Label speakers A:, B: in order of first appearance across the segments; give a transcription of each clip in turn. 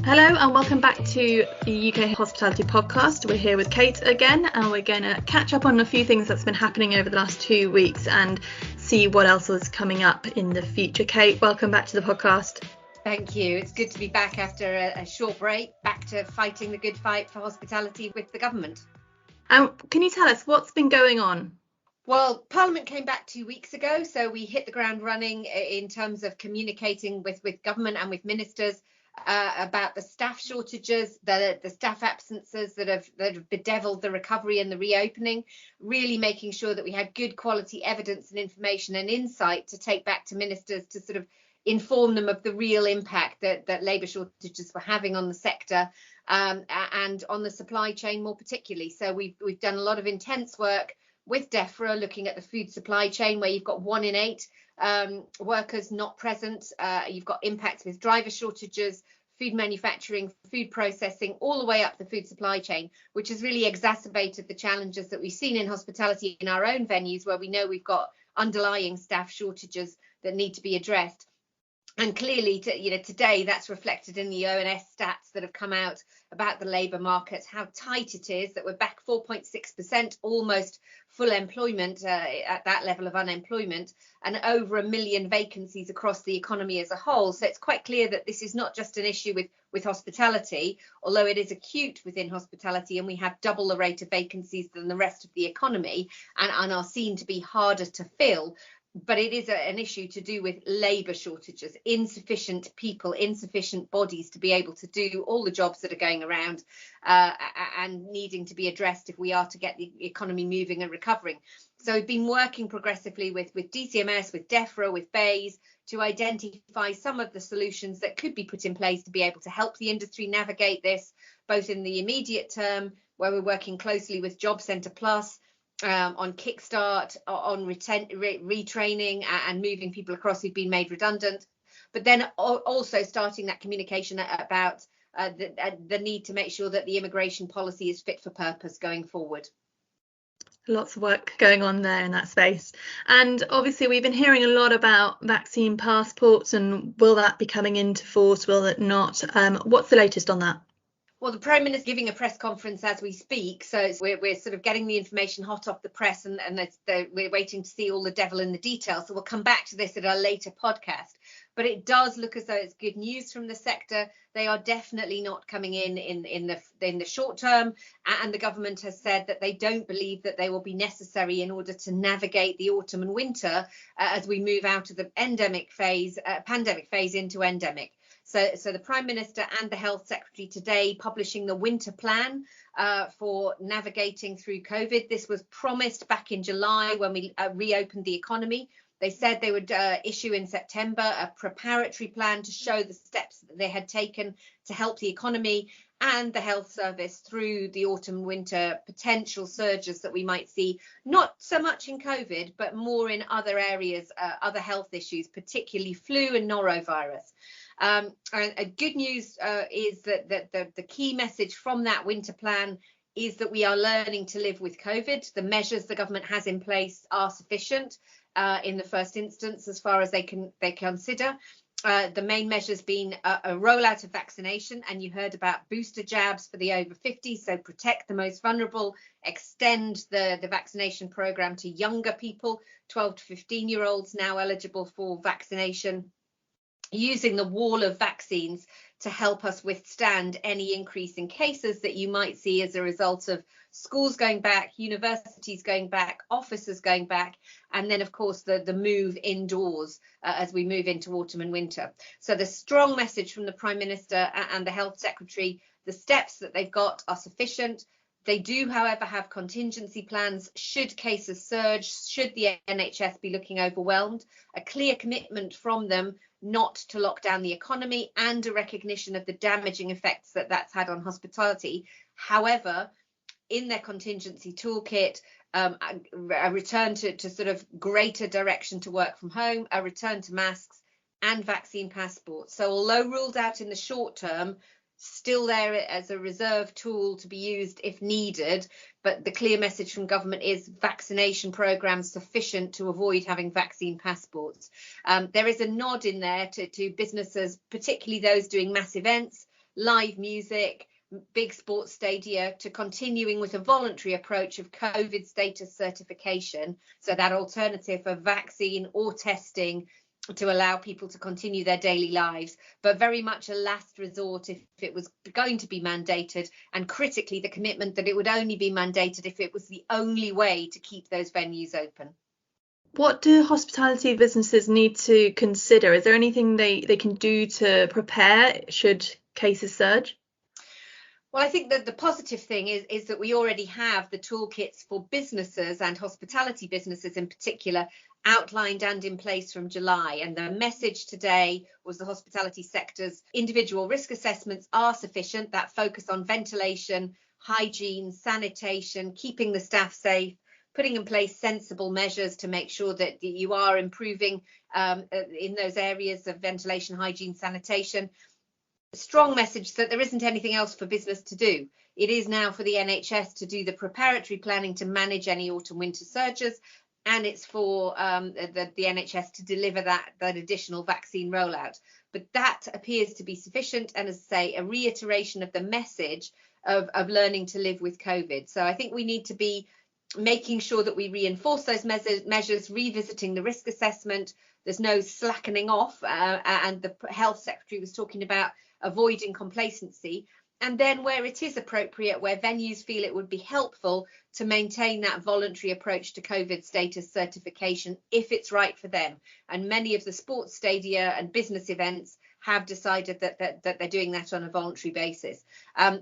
A: Hello and welcome back to the UK Hospitality Podcast. We're here with Kate again and we're going to catch up on a few things that's been happening over the last 2 weeks and see what else is coming up in the future. Kate, welcome back to the podcast.
B: Thank you. It's good to be back after a short break, back to fighting the good fight for hospitality with the government.
A: Can you tell us what's been going on?
B: Well, Parliament came back 2 weeks ago, so we hit the ground running in terms of communicating with government and with ministers about the staff shortages, the staff absences that have bedeviled the recovery and the reopening, really making sure that we had good quality evidence and information and insight to take back to ministers to sort of inform them of the real impact that labour shortages were having on the sector and on the supply chain more particularly. So we've done a lot of intense work with DEFRA looking at the food supply chain, where you've got 1 in 8 workers not present. You've got impacts with driver shortages, food manufacturing, food processing, all the way up the food supply chain, which has really exacerbated the challenges that we've seen in hospitality in our own venues, where we know we've got underlying staff shortages that need to be addressed. And clearly, today that's reflected in the ONS stats that have come out about the labour market, how tight it is, that we're back 4.6%, almost full employment at that level of unemployment, and over 1 million vacancies across the economy as a whole. So it's quite clear that this is not just an issue with hospitality, although it is acute within hospitality, and we have double the rate of vacancies than the rest of the economy and are seen to be harder to fill. But it is an issue to do with labour shortages, insufficient people, insufficient bodies to be able to do all the jobs that are going around and needing to be addressed if we are to get the economy moving and recovering. So we've been working progressively with DCMS, with DEFRA, with BEIS to identify some of the solutions that could be put in place to be able to help the industry navigate this, both in the immediate term, where we're working closely with Job Centre Plus, on Kickstart, on retraining and moving people across who've been made redundant, but then also starting that communication about the need to make sure that the immigration policy is fit for purpose going forward.
A: Lots of work going on there in that space. And obviously we've been hearing a lot about vaccine passports, and will that be coming into force, will it not? What's the latest on that?
B: Well, the Prime Minister is giving a press conference as we speak, so we're sort of getting the information hot off the press, and we're waiting to see all the devil in the details. So we'll come back to this at a later podcast. But it does look as though it's good news from the sector. They are definitely not coming in the short term, and the government has said that they don't believe that they will be necessary in order to navigate the autumn and winter as we move out of the pandemic phase into endemic. So the Prime Minister and the Health Secretary today publishing the winter plan for navigating through COVID. This was promised back in July when we reopened the economy. They said they would issue in September a preparatory plan to show the steps that they had taken to help the economy and the health service through the autumn winter potential surges that we might see, not so much in COVID, but more in other areas, other health issues, particularly flu and norovirus. And good news is that the key message from that winter plan is that we are learning to live with COVID. The measures the government has in place are sufficient in the first instance, as far as they consider. The main measures being a rollout of vaccination, and you heard about booster jabs for the over 50s, so protect the most vulnerable, extend the vaccination programme to younger people, 12 to 15-year-olds now eligible for vaccination, using the wall of vaccines to help us withstand any increase in cases that you might see as a result of schools going back, universities going back, offices going back, and then, of course, the move indoors as we move into autumn and winter. So the strong message from the Prime Minister and the Health Secretary, the steps that they've got are sufficient. They do, however, have contingency plans should cases surge, should the NHS be looking overwhelmed, a clear commitment from them not to lock down the economy, and a recognition of the damaging effects that that's had on hospitality. However, in their contingency toolkit, a return to sort of greater direction to work from home, a return to masks and vaccine passports. So although ruled out in the short term, still there as a reserve tool to be used if needed, but the clear message from government is vaccination programs sufficient to avoid having vaccine passports. There is a nod in there to businesses, particularly those doing mass events, live music, big sports stadia, to continuing with a voluntary approach of COVID status certification, so that alternative of vaccine or testing to allow people to continue their daily lives, but very much a last resort if it was going to be mandated, and critically the commitment that it would only be mandated if it was the only way to keep those venues open.
A: What do hospitality businesses need to consider? Is there anything they can do to prepare should cases surge?
B: Well, I think that the positive thing is that we already have the toolkits for businesses, and hospitality businesses in particular, outlined and in place from July. And the message today was the hospitality sector's individual risk assessments are sufficient, that focus on ventilation, hygiene, sanitation, keeping the staff safe, putting in place sensible measures to make sure that you are improving in those areas of ventilation, hygiene, sanitation. Strong message that there isn't anything else for business to do. It is now for the NHS to do the preparatory planning to manage any autumn winter surges, and it's for the NHS to deliver that additional vaccine rollout. But that appears to be sufficient, and as I say, a reiteration of the message of learning to live with COVID. So I think we need to be making sure that we reinforce those measures, revisiting the risk assessment. There's no slackening off, and the Health Secretary was talking about avoiding complacency, and then where it is appropriate, where venues feel it would be helpful, to maintain that voluntary approach to COVID status certification if it's right for them. And many of the sports stadia and business events have decided that they're doing that on a voluntary basis.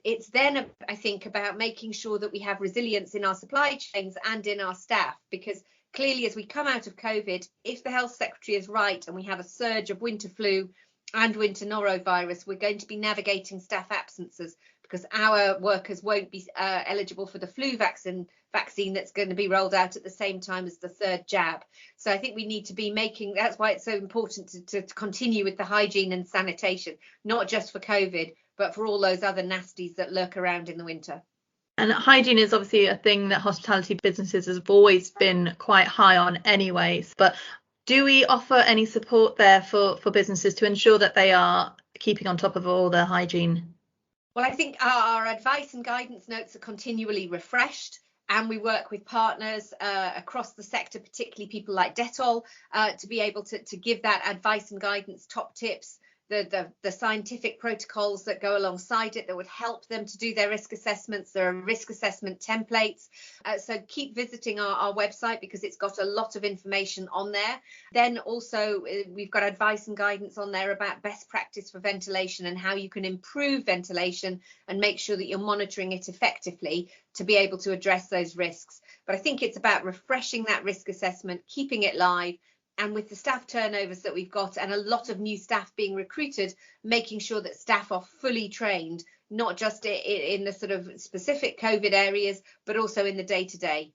B: It's then, I think, about making sure that we have resilience in our supply chains and in our staff, because clearly as we come out of COVID, if the Health Secretary is right and we have a surge of winter flu and winter norovirus, we're going to be navigating staff absences, because our workers won't be eligible for the flu vaccine that's going to be rolled out at the same time as the third jab. So I think we need to be that's why it's so important to continue with the hygiene and sanitation, not just for COVID, but for all those other nasties that lurk around in the winter.
A: And hygiene is obviously a thing that hospitality businesses have always been quite high on anyways, but do we offer any support there for businesses to ensure that they are keeping on top of all their hygiene?
B: Well, I think our advice and guidance notes are continually refreshed, and we work with partners across the sector, particularly people like Dettol, to be able to give that advice and guidance, top tips, the scientific protocols that go alongside it that would help them to do their risk assessments. There are risk assessment templates. So keep visiting our website, because it's got a lot of information on there. Then also we've got advice and guidance on there about best practice for ventilation and how you can improve ventilation and make sure that you're monitoring it effectively to be able to address those risks. But I think it's about refreshing that risk assessment, keeping it live, and with the staff turnovers that we've got and a lot of new staff being recruited, making sure that staff are fully trained, not just in the sort of specific COVID areas, but also in the day-to-day.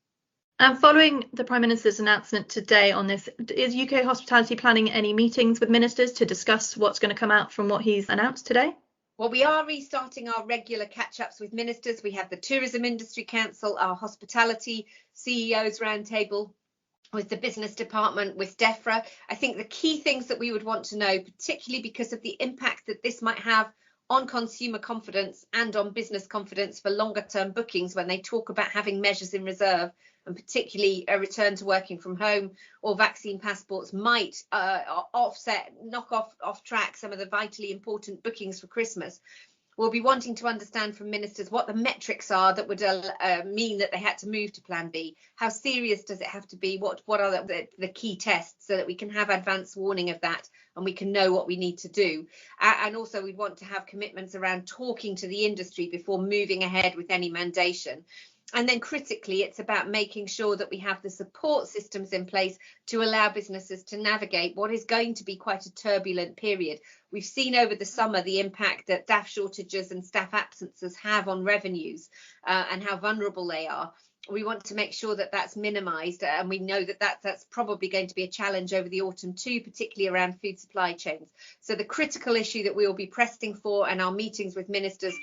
A: And following the Prime Minister's announcement today on this, is UK Hospitality planning any meetings with ministers to discuss what's going to come out from what he's announced today?
B: Well, we are restarting our regular catch-ups with ministers. We have the Tourism Industry Council, our Hospitality CEOs Roundtable, with the business department, with DEFRA. I think the key things that we would want to know, particularly because of the impact that this might have on consumer confidence and on business confidence for longer term bookings, when they talk about having measures in reserve, and particularly a return to working from home or vaccine passports might knock off track some of the vitally important bookings for Christmas. We'll be wanting to understand from ministers what the metrics are that would mean that they had to move to Plan B. How serious does it have to be? What are the key tests, so that we can have advance warning of that and we can know what we need to do. And also we'd want to have commitments around talking to the industry before moving ahead with any mandation. And then critically, it's about making sure that we have the support systems in place to allow businesses to navigate what is going to be quite a turbulent period. We've seen over the summer the impact that staff shortages and staff absences have on revenues and how vulnerable they are. We want to make sure that that's minimised, and we know that that's probably going to be a challenge over the autumn too, particularly around food supply chains. So the critical issue that we will be pressing for, and our meetings with ministers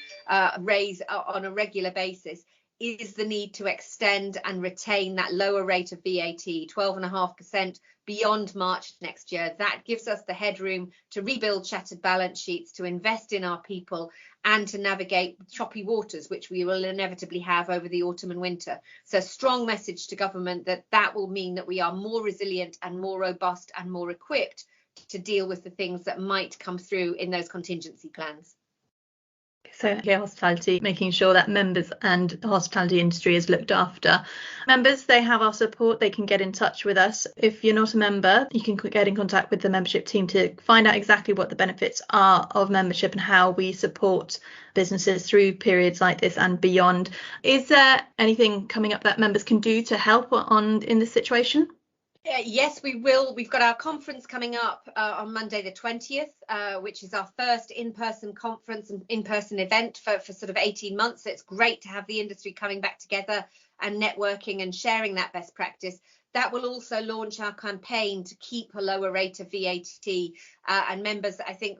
B: raise on a regular basis, is the need to extend and retain that lower rate of VAT, 12.5%, beyond March next year. That gives us the headroom to rebuild shattered balance sheets, to invest in our people, and to navigate choppy waters, which we will inevitably have over the autumn and winter. So strong message to government that will mean that we are more resilient and more robust and more equipped to deal with the things that might come through in those contingency plans.
A: So UK Hospitality, making sure that members and the hospitality industry is looked after. Members, they have our support. They can get in touch with us. If you're not a member, you can get in contact with the membership team to find out exactly what the benefits are of membership and how we support businesses through periods like this and beyond. Is there anything coming up that members can do to help in this situation?
B: Yes, we will. We've got our conference coming up on Monday the 20th, which is our first in-person conference and in-person event for sort of 18 months. So it's great to have the industry coming back together and networking and sharing that best practice. That will also launch our campaign to keep a lower rate of VAT, and members, I think,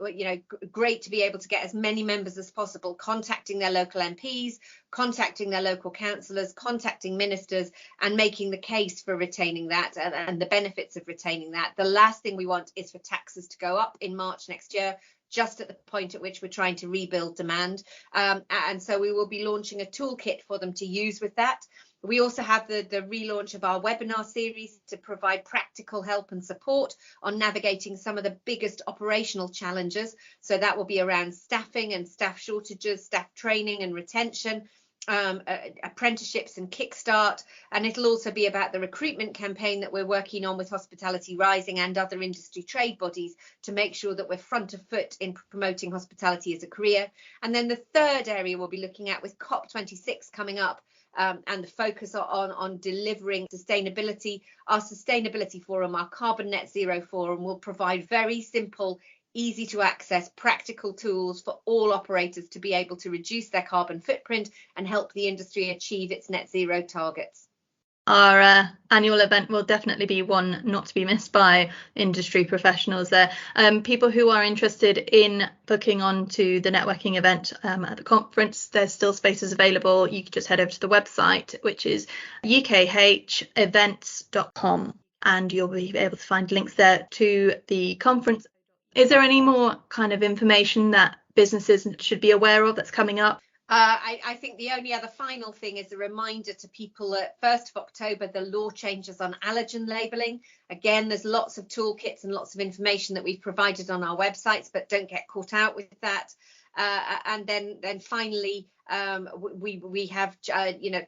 B: great to be able to get as many members as possible, contacting their local MPs, contacting their local councillors, contacting ministers, and making the case for retaining that and the benefits of retaining that. The last thing we want is for taxes to go up in March next year, just at the point at which we're trying to rebuild demand. And so we will be launching a toolkit for them to use with that. We also have the relaunch of our webinar series to provide practical help and support on navigating some of the biggest operational challenges. So that will be around staffing and staff shortages, staff training and retention, apprenticeships and kickstart. And it'll also be about the recruitment campaign that we're working on with Hospitality Rising and other industry trade bodies to make sure that we're front of foot in promoting hospitality as a career. And then the third area we'll be looking at with COP26 coming up, and the focus on delivering sustainability. Our sustainability forum, our carbon net zero forum, will provide very simple, easy to access, practical tools for all operators to be able to reduce their carbon footprint and help the industry achieve its net zero targets.
A: Our annual event will definitely be one not to be missed by industry professionals there. People who are interested in booking onto the networking event at the conference, there's still spaces available. You can just head over to the website, which is ukhevents.com, and you'll be able to find links there to the conference. Is there any more kind of information that businesses should be aware of that's coming up?
B: I think the only other final thing is a reminder to people that 1st of October, the law changes on allergen labelling. Again, there's lots of toolkits and lots of information that we've provided on our websites, but don't get caught out with that. And then finally, we have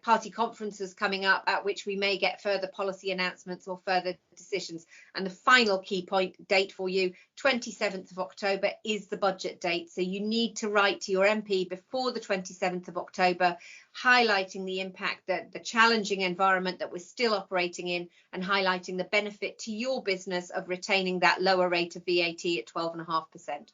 B: party conferences coming up at which we may get further policy announcements or further decisions. And the final key point date for you, 27th of October, is the budget date. So you need to write to your MP before the 27th of October, highlighting the impact, that the challenging environment that we're still operating in, and highlighting the benefit to your business of retaining that lower rate of VAT at 12.5%.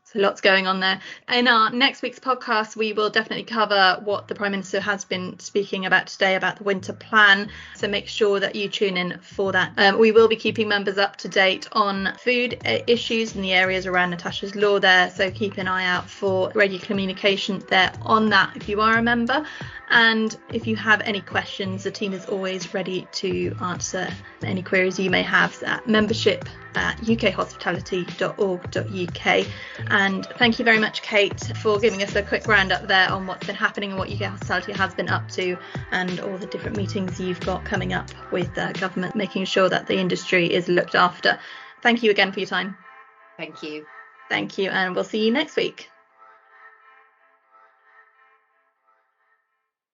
A: So lots going on there. In our next week's podcast, we will definitely cover what the Prime Minister has been speaking about today about the winter plan. So make sure that you tune in for that. We will be keeping members up to date on food issues in the areas around Natasha's Law there. So keep an eye out for regular communication there on that if you are a member. And if you have any questions, the team is always ready to answer any queries you may have at membership@ukhospitality.org.uk. And thank you very much, Kate, for giving us a quick roundup there on what's been happening and what UK Hospitality has been up to, and all the different meetings you've got coming up with government, making sure that the industry is looked after. Thank you again for your time.
B: Thank you.
A: Thank you, and we'll see you next week.